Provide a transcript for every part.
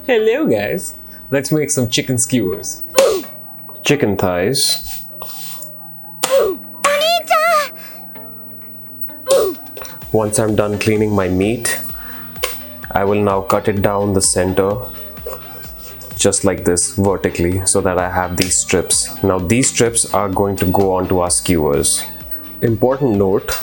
Hello guys, let's make some chicken skewers. Chicken thighs. Once I'm done cleaning my meat, I will now cut it down the center just like this vertically so that I have these strips. Now these strips are going to go onto our skewers. Important note,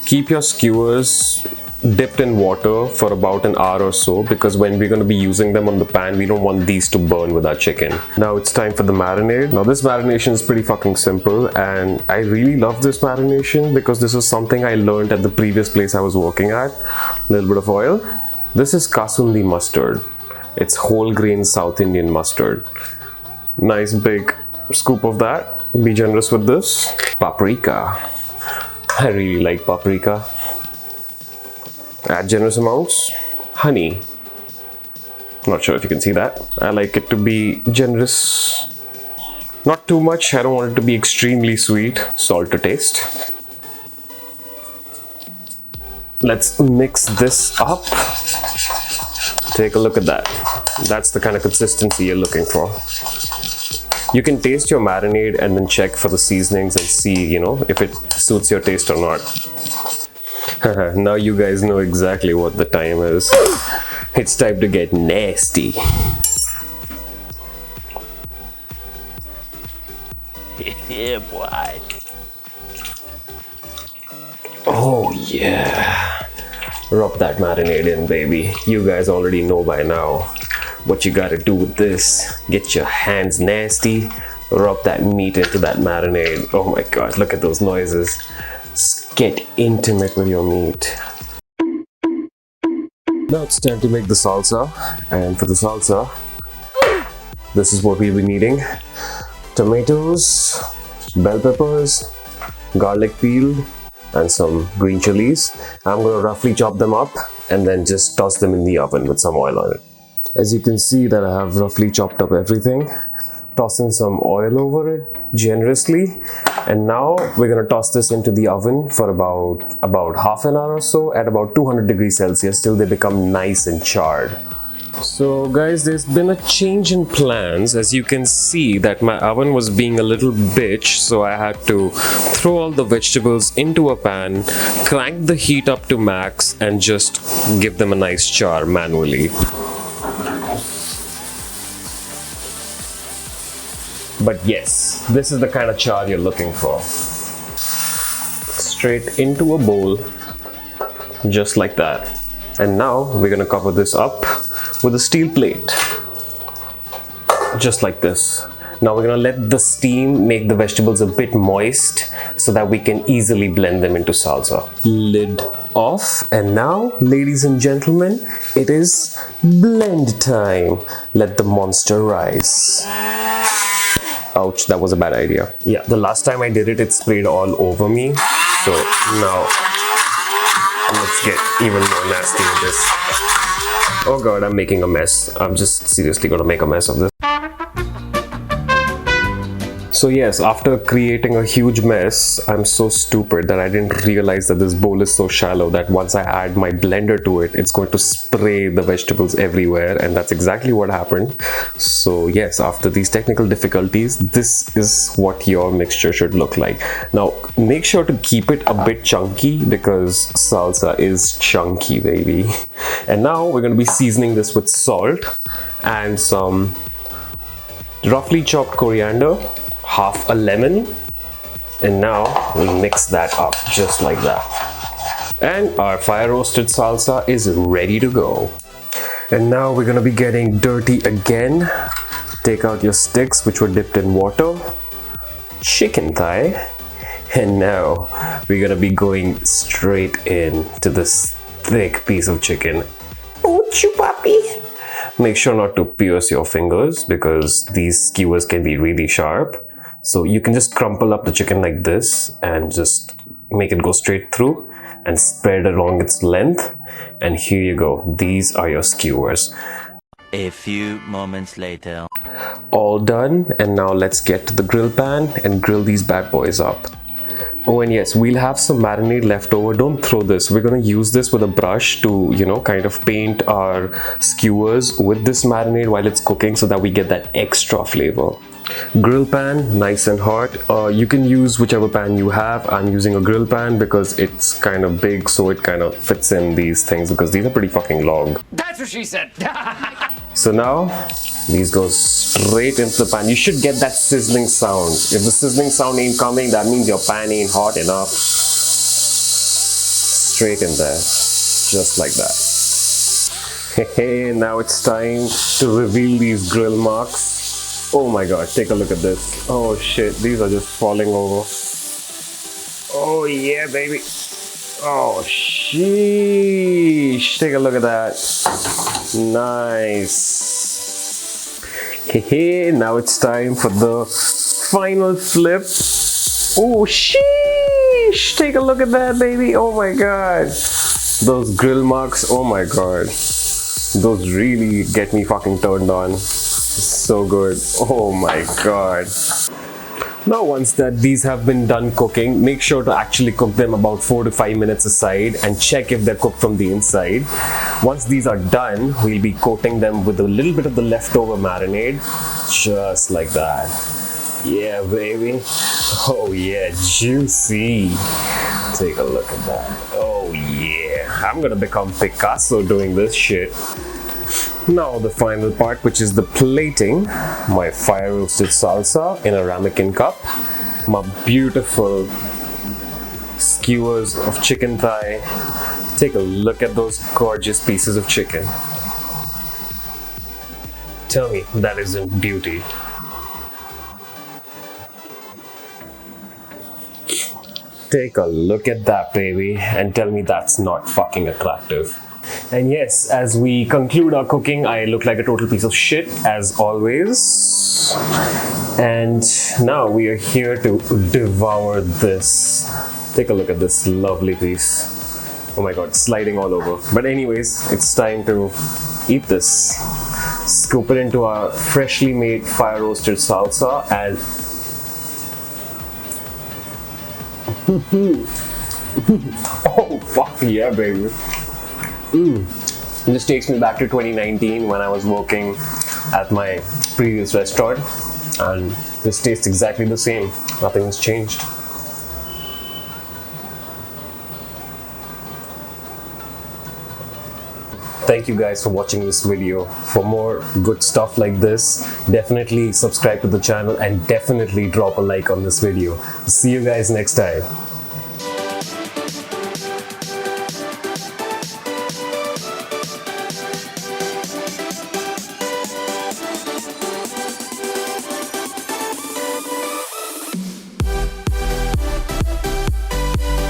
keep your skewers dipped in water for about an hour or so, because when we're going to be using them on the pan, we don't want these to burn with our chicken. Now it's time for the marinade. Now this marination is pretty fucking simple, and I really love this marination because this is something I learned at the previous place I was working at. A little bit of oil. This is Kasundi mustard. It's whole grain South Indian mustard. Nice big scoop of that. Be generous with this. Paprika. I really like paprika. Add generous amounts. Honey. Not sure if you can see that. I like it to be generous. Not too much. I don't want it to be extremely sweet. Salt to taste. Let's mix this up. Take a look at that. That's the kind of consistency you're looking for. You can taste your marinade and then check for the seasonings and see, if it suits your taste or not. Now you guys know exactly what the time is. It's time to get nasty. Yeah, boy. Oh yeah. Rub that marinade in, baby. You guys already know by now what you gotta do with this. Get your hands nasty. Rub that meat into that marinade. Oh my god, look at those noises. Get intimate with your meat. Now it's time to make the salsa. And for the salsa, this is what we'll be needing. Tomatoes, bell peppers, garlic peel, and some green chilies. I'm gonna roughly chop them up and then just toss them in the oven with some oil on it. As you can see that I have roughly chopped up everything. Toss in some oil over it generously, and now we're gonna toss this into the oven for about half an hour or so at about 200 degrees Celsius till they become nice and charred. So guys, there's been a change in plans. As you can see that my oven was being a little bitch, so I had to throw all the vegetables into a pan, crank the heat up to max, and just give them a nice char manually. But yes, this is the kind of char you're looking for. Straight into a bowl, just like that. And now we're gonna cover this up with a steel plate, just like this. Now we're gonna let the steam make the vegetables a bit moist so that we can easily blend them into salsa. Lid off, and now, ladies and gentlemen, it is blend time. Let the monster rise. Ouch, that was a bad idea. Yeah, the last time I did it, it sprayed all over me. So now, let's get even more nasty with this. Oh god, I'm making a mess. I'm just seriously gonna make a mess of this. So yes, after creating a huge mess, I'm so stupid that I didn't realize that this bowl is so shallow that once I add my blender to it, it's going to spray the vegetables everywhere, and that's exactly what happened. So yes, after these technical difficulties, this is what your mixture should look like. Now, make sure to keep it a bit chunky because salsa is chunky, baby. And now we're going to be seasoning this with salt and some roughly chopped coriander, half a lemon, and now we mix that up just like that. And our fire roasted salsa is ready to go. And now we're gonna be getting dirty again. Take out your sticks which were dipped in water, chicken thigh, and now we're gonna be going straight into this thick piece of chicken. Oh, chupapi! Make sure not to pierce your fingers because these skewers can be really sharp. So you can just crumple up the chicken like this and just make it go straight through and spread along its length. And here you go. These are your skewers. A few moments later. All done, and now let's get to the grill pan and grill these bad boys up. Oh, and yes, we'll have some marinade left over. Don't throw this. We're gonna use this with a brush to, you know, kind of paint our skewers with this marinade while it's cooking so that we get that extra flavor. Grill pan, nice and hot. You can use whichever pan you have. I'm using a grill pan because it's kind of big, so it kind of fits in these things because these are pretty fucking long. That's what she said. So now these go straight into the pan. You should get that sizzling sound. If the sizzling sound ain't coming, that means your pan ain't hot enough. Straight in there, just like that. Hey, now it's time to reveal these grill marks. Oh my god, take a look at this. Oh shit, these are just falling over. Oh yeah, baby. Oh sheesh, take a look at that. Nice. Hey, now it's time for the final flip. Oh sheesh, take a look at that, baby. Oh my god. Those grill marks, oh my god. Those really get me fucking turned on. So good. Oh my god. Now once that these have been done cooking, make sure to actually cook them about 4 to 5 minutes aside and check if they're cooked from the inside. Once these are done, we'll be coating them with a little bit of the leftover marinade, just like that. Yeah, baby. Oh yeah, juicy. Take a look at that. Oh yeah. I'm gonna become Picasso doing this shit. Now the final part, which is the plating. My fire roasted salsa in a ramekin cup. My beautiful skewers of chicken thigh. Take a look at those gorgeous pieces of chicken. Tell me that isn't beauty. Take a look at that, baby, and tell me that's not fucking attractive. And yes, as we conclude our cooking, I look like a total piece of shit, as always. And now we are here to devour this. Take a look at this lovely piece. Oh my god, sliding all over. But anyways, it's time to eat this. Scoop it into our freshly made fire roasted salsa and oh fuck yeah, baby. This takes me back to 2019 when I was working at my previous restaurant, and this tastes exactly the same. Nothing has changed. Thank you guys for watching this video. For more good stuff like this, definitely subscribe to the channel and definitely drop a like on this video. See you guys next time.